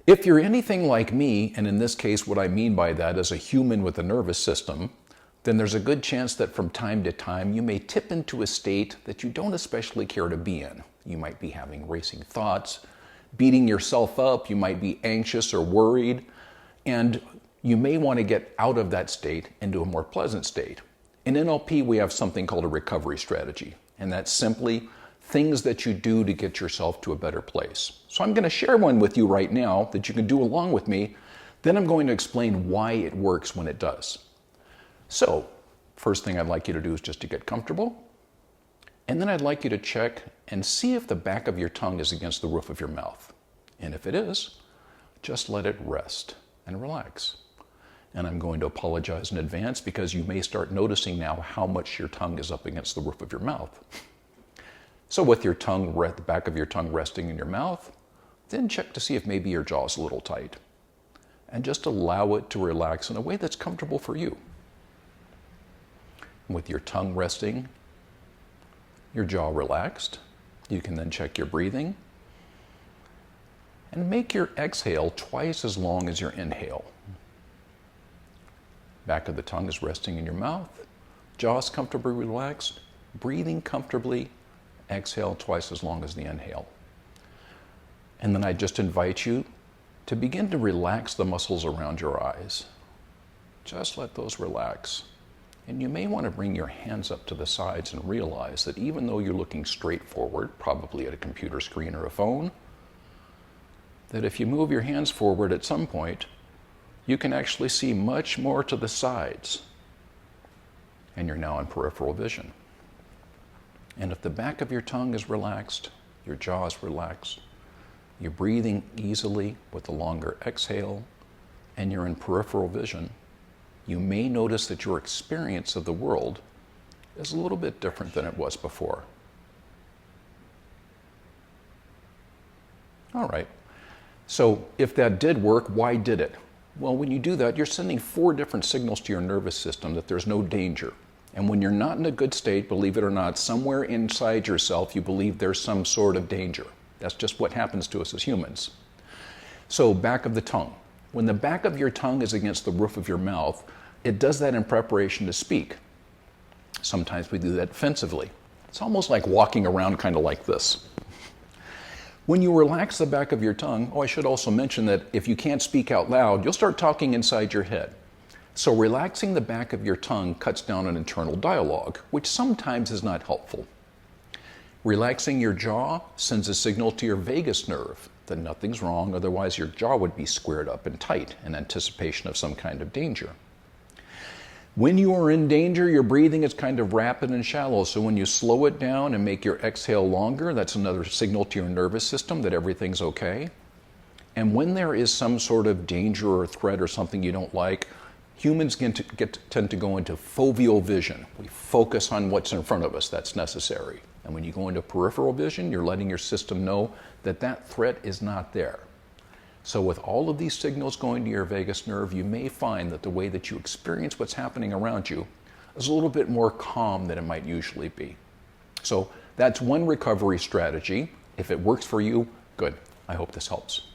If you're anything like me, and in this case what I mean by that is a human with a nervous system, then there's a good chance that from time to time you may tip into a state that you don't especially care to be in. You might be having racing thoughts, beating yourself up, you might be anxious or worried, and you may want to get out of that state into a more pleasant state. In NLP, we have something called a recovery strategy, and that's simply things that you do to get yourself to a better place. So I'm going to share one with you right now that you can do along with me. Then I'm going to explain why it works when it does. So, first thing I'd like you to do is just to get comfortable. And then I'd like you to check and see if the back of your tongue is against the roof of your mouth. And if it is, just let it rest and relax. And I'm going to apologize in advance because you may start noticing now how much your tongue is up against the roof of your mouth. So with your tongue, the back of your tongue resting in your mouth, then check to see if maybe your jaw is a little tight. And just allow it to relax in a way that's comfortable for you. With your tongue resting, your jaw relaxed, you can then check your breathing. And make your exhale twice as long as your inhale. Back of the tongue is resting in your mouth, jaw is comfortably relaxed, breathing comfortably. Exhale twice as long as the inhale. And then I just invite you to begin to relax the muscles around your eyes. Just let those relax. And you may want to bring your hands up to the sides and realize that even though you're looking straight forward, probably at a computer screen or a phone, that if you move your hands forward at some point, you can actually see much more to the sides. And you're now in peripheral vision. And if the back of your tongue is relaxed, your jaw is relaxed, you're breathing easily with a longer exhale, and you're in peripheral vision, you may notice that your experience of the world is a little bit different than it was before. All right. So if that did work, why did it? Well, when you do that, you're sending 4 different signals to your nervous system that there's no danger. And when you're not in a good state, believe it or not, somewhere inside yourself, you believe there's some sort of danger. That's just what happens to us as humans. So back of the tongue. When the back of your tongue is against the roof of your mouth, it does that in preparation to speak. Sometimes we do that defensively. It's almost like walking around kind of like this. When you relax the back of your tongue, I should also mention that if you can't speak out loud, you'll start talking inside your head. So relaxing the back of your tongue cuts down on internal dialogue, which sometimes is not helpful. Relaxing your jaw sends a signal to your vagus nerve that nothing's wrong, otherwise your jaw would be squared up and tight in anticipation of some kind of danger. When you are in danger, your breathing is kind of rapid and shallow, so when you slow it down and make your exhale longer, that's another signal to your nervous system that everything's okay. And when there is some sort of danger or threat or something you don't like, humans tend to go into foveal vision. We focus on what's in front of us that's necessary. And when you go into peripheral vision, you're letting your system know that that threat is not there. So with all of these signals going to your vagus nerve, you may find that the way that you experience what's happening around you is a little bit more calm than it might usually be. So that's one recovery strategy. If it works for you, good. I hope this helps.